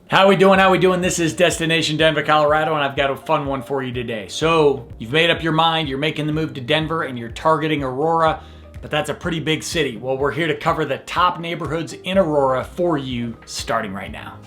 How we doing? How we doing? This is Destination Denver, Colorado, and I've got a fun one for you today. So you've made up your mind, you're making the move to Denver and you're targeting Aurora, but that's a pretty big city. Well, we're here to cover the top neighborhoods in Aurora for you starting right now.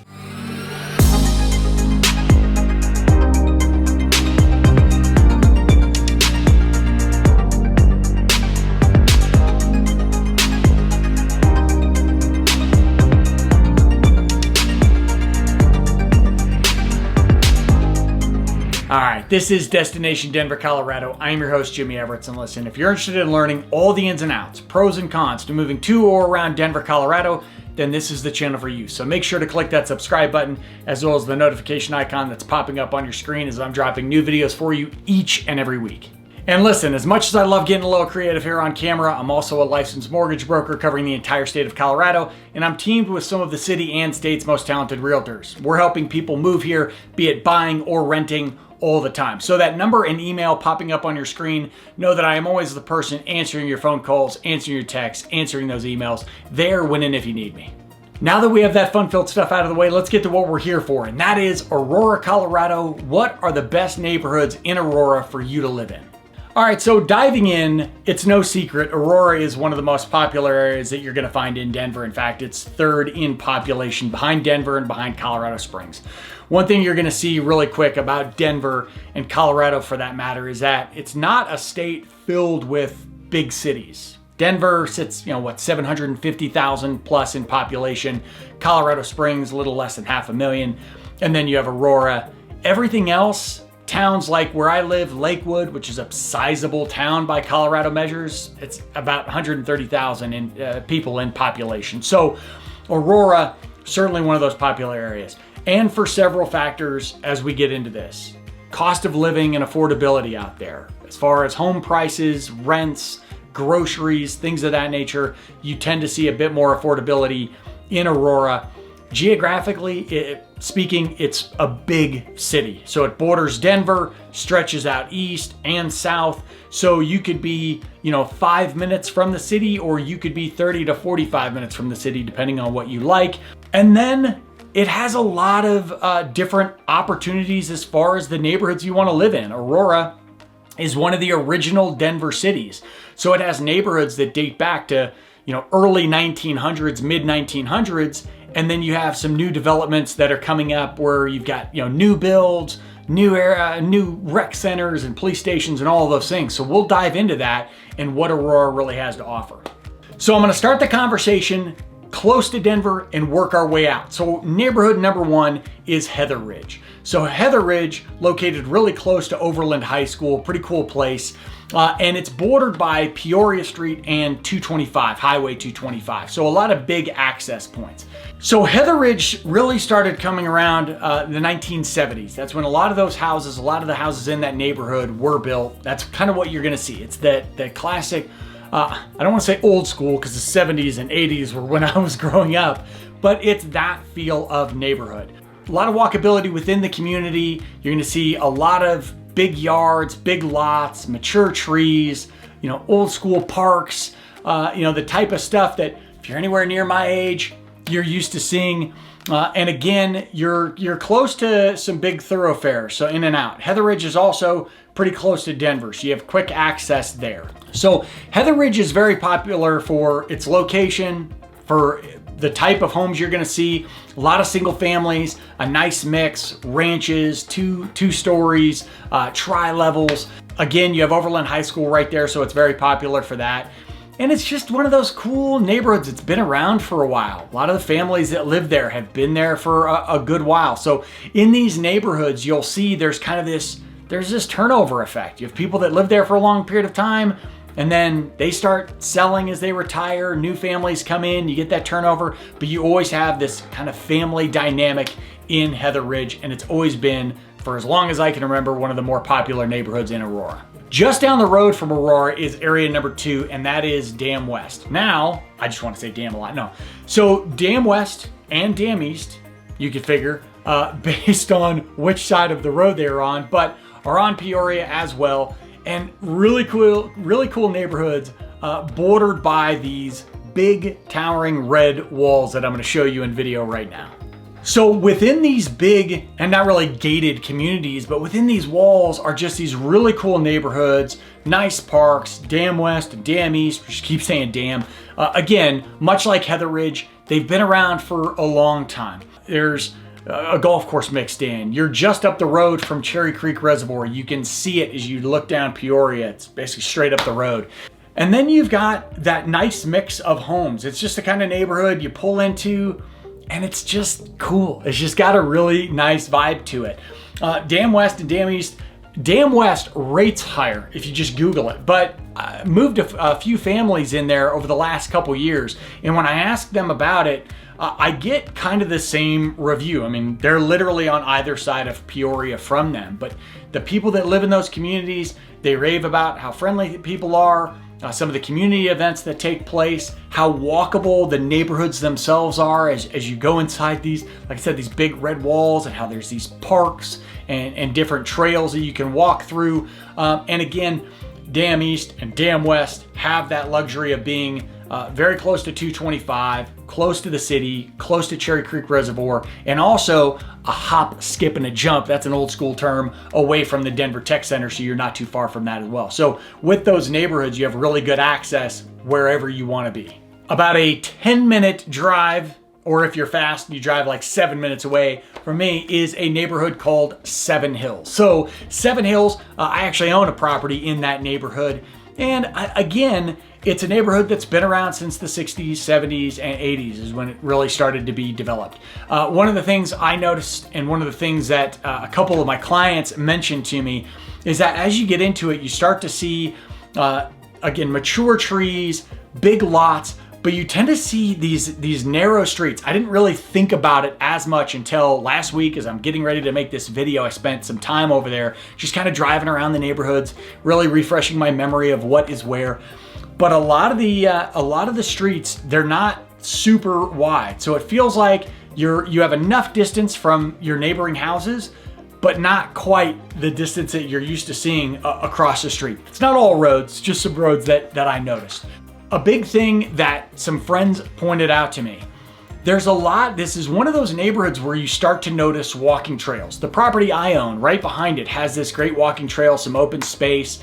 All right, this is Destination Denver, Colorado. I am your host, Jimmy Everett, and listen, if you're interested in learning all the ins and outs, pros and cons to moving to or around Denver, Colorado, then this is the channel for you. So make sure to click that subscribe button as well as the notification icon that's popping up on your screen as I'm dropping new videos for you each and every week. And listen, as much as I love getting a little creative here on camera, I'm also a licensed mortgage broker covering the entire state of Colorado, and I'm teamed with some of the city and state's most talented realtors. We're helping people move here, be it buying or renting, all the time. So that number and email popping up on your screen, know that I am always the person answering your phone calls, answering your texts, answering those emails, there when and if you need me. Now that we have that fun-filled stuff out of the way, let's get to what we're here for, and that is Aurora, Colorado. What are the best neighborhoods in Aurora for you to live in? All right, so diving in, it's no secret, Aurora is one of the most popular areas that you're gonna find in Denver. In fact, it's third in population behind Denver and behind Colorado Springs. One thing you're gonna see really quick about Denver and Colorado for that matter is that it's not a state filled with big cities. Denver sits, 750,000 plus in population. Colorado Springs, a little less than 500,000. And then you have Aurora. Everything else, towns like where I live, Lakewood, which is a sizable town by Colorado measures, it's about 130,000 people in population. So Aurora, certainly one of those popular areas. And for several factors as we get into this. Cost of living and affordability out there. As far as home prices, rents, groceries, things of that nature, you tend to see a bit more affordability in Aurora. Geographically speaking, it's a big city. So it borders Denver, stretches out east and south. So you could be, 5 minutes from the city, or you could be 30 to 45 minutes from the city, depending on what you like. And then it has a lot of different opportunities as far as the neighborhoods you want to live in. Aurora is one of the original Denver cities. So it has neighborhoods that date back to, early 1900s, mid 1900s. And then you have some new developments that are coming up where you've got, new builds, new rec centers and police stations and all of those things. So we'll dive into that and what Aurora really has to offer. So I'm going to start the conversation close to Denver and work our way out. So neighborhood number one is Heather Ridge. So Heather Ridge, located really close to Overland High School, pretty cool place. And it's bordered by Peoria Street and 225, Highway 225. So a lot of big access points. So Heather Ridge really started coming around the 1970s. That's when a lot of the houses in that neighborhood were built. That's kind of what you're gonna see. It's that classic, I don't wanna say old school because the 70s and 80s were when I was growing up, but it's that feel of neighborhood. A lot of walkability within the community. You're gonna see a lot of big yards, big lots, mature trees, old school parks, the type of stuff that if you're anywhere near my age, you're used to seeing. And again, you're close to some big thoroughfares, so in and out. Heather Ridge is also pretty close to Denver, so you have quick access there. So Heather Ridge is very popular for its location, for the type of homes you're gonna see. A lot of single families, a nice mix, ranches, two stories, tri-levels. Again, you have Overland High School right there, so it's very popular for that. And it's just one of those cool neighborhoods that's been around for a while. A lot of the families that live there have been there for a good while. So in these neighborhoods, you'll see there's this turnover effect. You have people that live there for a long period of time, and then they start selling as they retire, new families come in, you get that turnover, but you always have this kind of family dynamic in Heather Ridge, and it's always been, for as long as I can remember, one of the more popular neighborhoods in Aurora. Just down the road from Aurora is area number 2, and that is Dam West. Now, I just want to say Dam a lot, no. So Dam West and Dam East, you could figure, based on which side of the road they're on, but are on Peoria as well. And really cool neighborhoods bordered by these big towering red walls that I'm going to show you in video right now. So within these big, and not really gated communities, but within these walls are just these really cool neighborhoods, nice parks, Dam West and Dam East, which keep saying Dam. Again, much like Heather Ridge, they've been around for a long time. There's a golf course mixed in. You're just up the road from Cherry Creek Reservoir. You can see it as you look down Peoria. It's basically straight up the road. And then you've got that nice mix of homes. It's just the kind of neighborhood you pull into, and it's just cool. It's just got a really nice vibe to it. Dam West and Dam East. Dam West rates higher if you just Google it, but I moved a few families in there over the last couple years, and when I ask them about it, I get kind of the same review. I mean, they're literally on either side of Peoria from them, but the people that live in those communities, they rave about how friendly people are, some of the community events that take place, how walkable the neighborhoods themselves are as you go inside these, like I said, these big red walls, and how there's these parks and different trails that you can walk through. And again, Dam East and Dam West have that luxury of being very close to 225, close to the city, close to Cherry Creek Reservoir, and also a hop, skip, and a jump, that's an old school term, away from the Denver Tech Center, so you're not too far from that as well. So with those neighborhoods, you have really good access wherever you want to be. About a 10-minute drive, or if you're fast, you drive like 7 minutes away from me, is a neighborhood called Seven Hills. So Seven Hills, I actually own a property in that neighborhood. And again, it's a neighborhood that's been around since the 60s, 70s, and 80s is when it really started to be developed. One of the things I noticed, and one of the things that a couple of my clients mentioned to me, is that as you get into it, you start to see, again, mature trees, big lots, but you tend to see these narrow streets. I didn't really think about it as much until last week as I'm getting ready to make this video. I spent some time over there just kind of driving around the neighborhoods, really refreshing my memory of what is where. But a lot of the streets, they're not super wide. So it feels like you have enough distance from your neighboring houses, but not quite the distance that you're used to seeing across the street. It's not all roads, just some roads that I noticed. A big thing that some friends pointed out to me, this is one of those neighborhoods where you start to notice walking trails. The property I own, right behind it, has this great walking trail, some open space.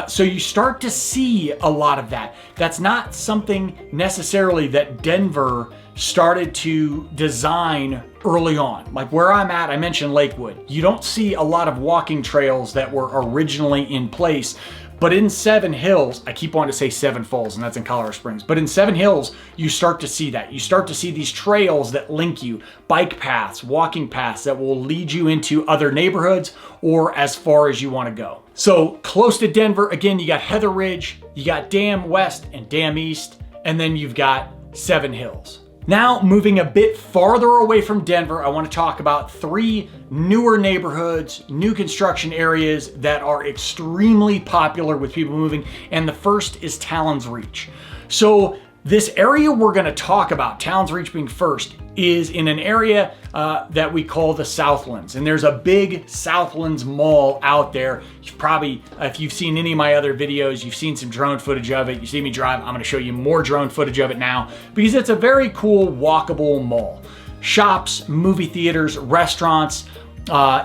So you start to see a lot of that. That's not something necessarily that Denver started to design early on. Like where I'm at, I mentioned Lakewood. You don't see a lot of walking trails that were originally in place. But in Seven Hills, I keep wanting to say Seven Falls, and that's in Colorado Springs. But in Seven Hills, you start to see that. You start to see these trails that link you, bike paths, walking paths that will lead you into other neighborhoods or as far as you want to go. So close to Denver, again, you got Heather Ridge, you got Dam West and Dam East, and then you've got Seven Hills. Now, moving a bit farther away from Denver, I want to talk about 3 newer neighborhoods, new construction areas that are extremely popular with people moving, and the first is Tallyn's Reach. So this area we're going to talk about, Tallyn's Reach being first, is in an area that we call the Southlands. And there's a big Southlands mall out there. You've probably, if you've seen any of my other videos, you've seen some drone footage of it. You see me drive, I'm gonna show you more drone footage of it now because it's a very cool walkable mall. Shops, movie theaters, restaurants.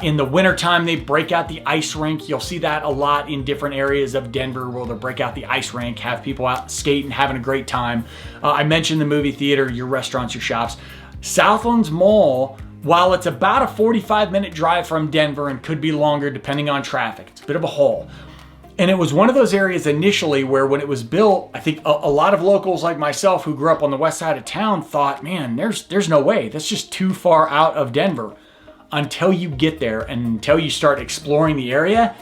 In the wintertime, they break out the ice rink. You'll see that a lot in different areas of Denver where they'll break out the ice rink, have people out skating, having a great time. I mentioned the movie theater, your restaurants, your shops. Southlands Mall, while it's about a 45-minute drive from Denver and could be longer depending on traffic, it's a bit of a haul. And it was one of those areas initially where when it was built, I think a lot of locals like myself who grew up on the west side of town thought, man, there's no way. That's just too far out of Denver. Until you get there and until you start exploring the area,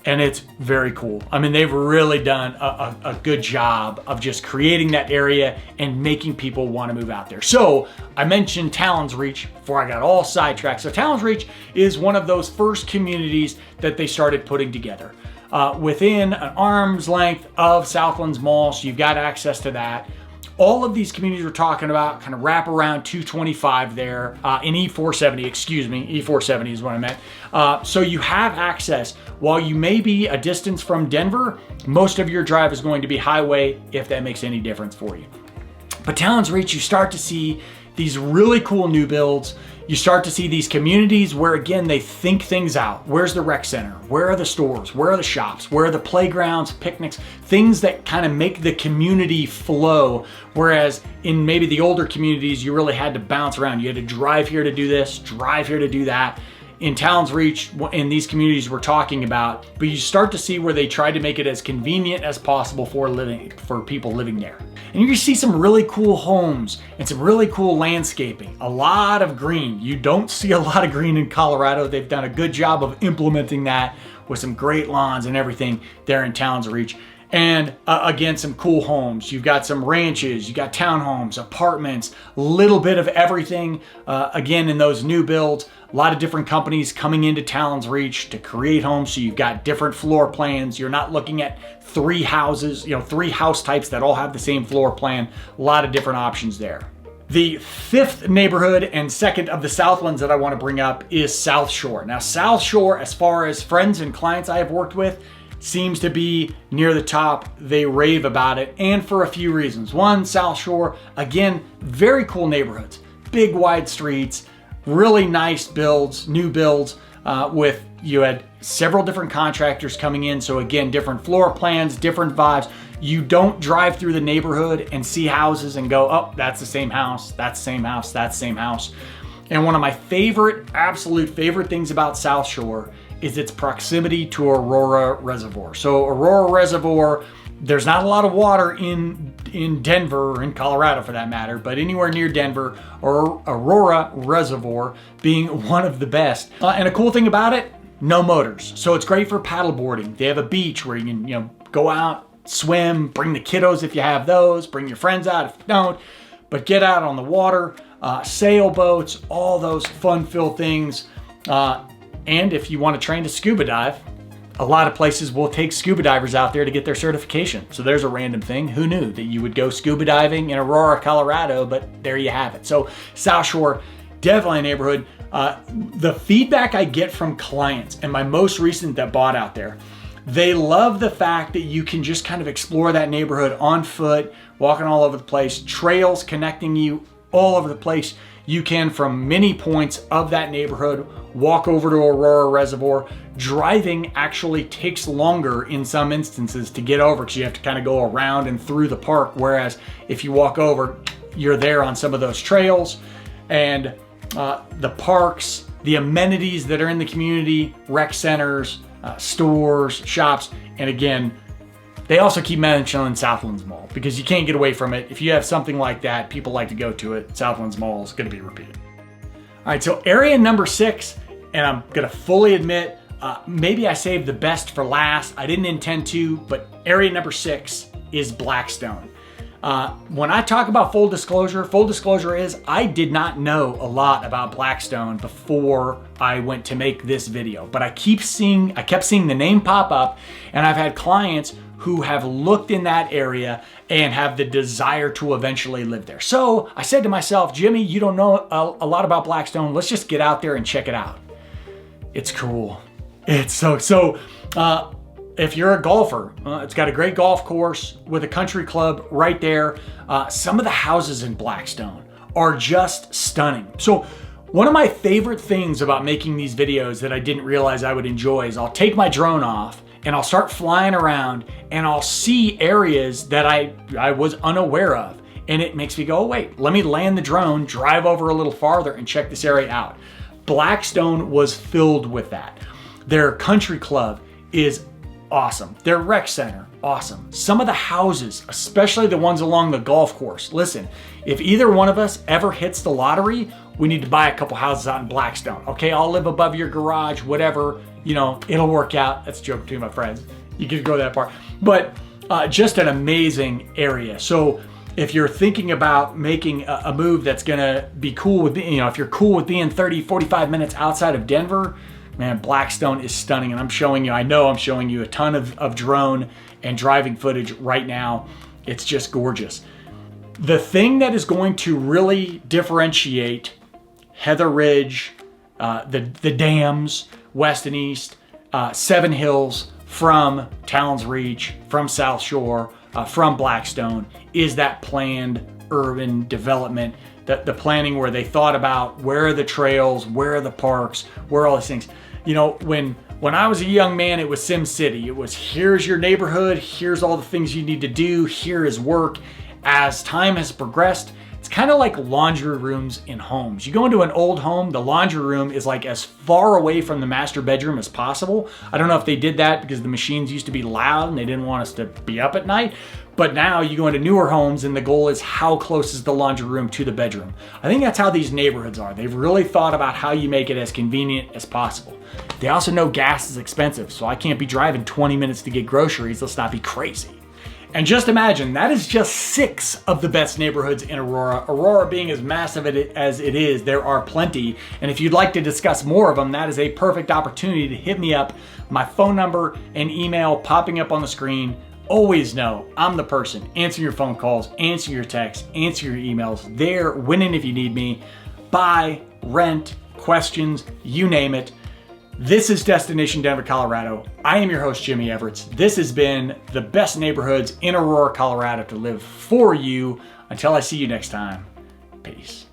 and it's very cool. I mean, they've really done a good job of just creating that area and making people want to move out there. So I mentioned Tallyn's Reach before I got all sidetracked. So Tallyn's Reach is one of those first communities that they started putting together. Within an arm's length of Southlands Mall, so you've got access to that. All of these communities we're talking about kind of wrap around 225 there, in E470, excuse me, E470 is what I meant. So you have access. While you may be a distance from Denver, most of your drive is going to be highway if that makes any difference for you. But Tallyn's Reach, you start to see these really cool new builds. You start to see these communities where, again, they think things out. Where's the rec center? Where are the stores? Where are the shops? Where are the playgrounds, picnics? Things that kind of make the community flow. Whereas in maybe the older communities, you really had to bounce around. You had to drive here to do this, drive here to do that. In Tallyn's Reach, in these communities we're talking about, but you start to see where they try to make it as convenient as possible for people living there. And you can see some really cool homes and some really cool landscaping. A lot of green. You don't see a lot of green in Colorado. They've done a good job of implementing that with some great lawns and everything there in Tallyn's Reach. And again, some cool homes. You've got some ranches, you got townhomes, apartments, a little bit of everything. Again, in those new builds, a lot of different companies coming into Tallyn's Reach to create homes. So you've got different floor plans. You're not looking at 3 houses, 3 house types that all have the same floor plan. A lot of different options there. The 5th neighborhood and 2nd of the Southlands that I want to bring up is Southshore. Now, Southshore, as far as friends and clients I have worked with, seems to be near the top. They rave about it, and for a few reasons. One, Southshore, again, very cool neighborhoods, big wide streets, really nice builds, new builds, you had several different contractors coming in. So again, different floor plans, different vibes. You don't drive through the neighborhood and see houses and go, oh, that's the same house, that's the same house, that's the same house. And one of my absolute favorite things about Southshore is its proximity to Aurora Reservoir. So Aurora Reservoir, there's not a lot of water in Denver, or in Colorado for that matter, but anywhere near Denver, or Aurora Reservoir being one of the best. And a cool thing about it, no motors. So it's great for paddleboarding. They have a beach where you can go out, swim, bring the kiddos if you have those, bring your friends out if you don't, but get out on the water, sailboats, all those fun-filled things. And if you want to train to scuba dive, a lot of places will take scuba divers out there to get their certification. So there's a random thing. Who knew that you would go scuba diving in Aurora, Colorado, but there you have it. So Southshore, definitely a neighborhood. The feedback I get from clients, and my most recent that bought out there, they love the fact that you can just kind of explore that neighborhood on foot, walking all over the place, trails connecting you all over the place. You can, from many points of that neighborhood, walk over to Aurora Reservoir. Driving actually takes longer in some instances to get over because you have to kind of go around and through the park. Whereas if you walk over, you're there on some of those trails. And the parks, the amenities that are in the community, rec centers, stores, shops, and again, they also keep mentioning Southlands Mall because you can't get away from it. If you have something like that, people like to go to it. Southlands Mall is going to be repeated. All right, so area number 6, and I'm going to fully admit, maybe I saved the best for last. I didn't intend to, but area number 6 is Blackstone. When I talk about full disclosure is I did not know a lot about Blackstone before I went to make this video, but I kept seeing the name pop up, and I've had clients who have looked in that area and have the desire to eventually live there. So I said to myself, Jimmy, you don't know a lot about Blackstone. Let's just get out there and check it out. It's cool. It's so if you're a golfer, it's got a great golf course with a country club right there. Some of the houses in Blackstone are just stunning. So one of my favorite things about making these videos that I didn't realize I would enjoy is I'll take my drone off and I'll start flying around and I'll see areas that I was unaware of. And it makes me go, oh, wait, let me land the drone, drive over a little farther and check this area out. Blackstone was filled with that. Their country club is awesome. Their rec center, awesome. Some of the houses, especially the ones along the golf course. Listen, if either one of us ever hits the lottery, we need to buy a couple houses out in Blackstone. Okay, I'll live above your garage, whatever, it'll work out. That's a joke between my friends. You can go that far. But just an amazing area. So if you're thinking about making a move that's gonna be cool with, if you're cool with being 30, 45 minutes outside of Denver, man, Blackstone is stunning. And I know I'm showing you a ton of drone and driving footage right now. It's just gorgeous. The thing that is going to really differentiate Heather Ridge, the dams, west and east, Seven Hills from Tallyn's Reach, from Southshore, from Blackstone, is that planned urban development the planning where they thought about where are the trails, where are the parks, where are all these things. You know, when I was a young man, it was Sim City. It was, here's your neighborhood, here's all the things you need to do, here is work. As time has progressed, it's kind of like laundry rooms in homes. You go into an old home, the laundry room is like as far away from the master bedroom as possible. I don't know if they did that because the machines used to be loud and they didn't want us to be up at night. But now you go into newer homes and the goal is how close is the laundry room to the bedroom. I think that's how these neighborhoods are. They've really thought about how you make it as convenient as possible. They also know gas is expensive, so I can't be driving 20 minutes to get groceries. Let's not be crazy. And just imagine, that is just 6 of the best neighborhoods in Aurora. Aurora being as massive as it is, there are plenty. And if you'd like to discuss more of them, that is a perfect opportunity to hit me up. My phone number and email popping up on the screen. Always know I'm the person answering your phone calls, answering your texts, answering your emails. There, winning if you need me. Buy, rent, questions, you name it. This is Destination Denver, Colorado. I am your host, Jimmy Everett. This has been the best neighborhoods in Aurora, Colorado to live for you. Until I see you next time, peace.